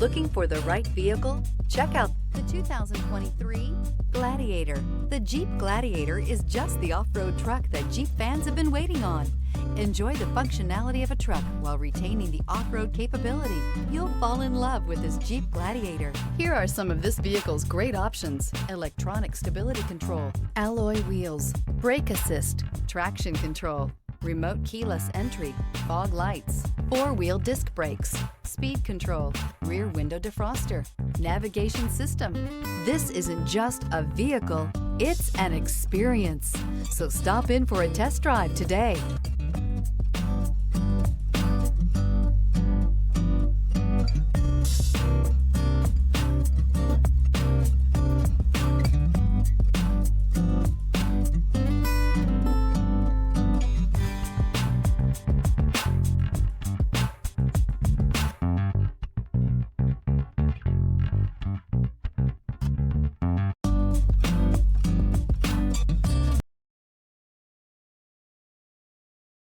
Looking for the right vehicle? Check out the 2023 Gladiator. The Jeep Gladiator is just the off-road truck that Jeep fans have been waiting on. Enjoy the functionality of a truck while retaining the off-road capability. You'll fall in love with this Jeep Gladiator. Here are some of this vehicle's great options: electronic stability control, alloy wheels, brake assist, traction control, remote keyless entry, fog lights, four-wheel disc brakes, speed control, rear window defroster, navigation system. This isn't just a vehicle, it's an experience. So stop in for a test drive today.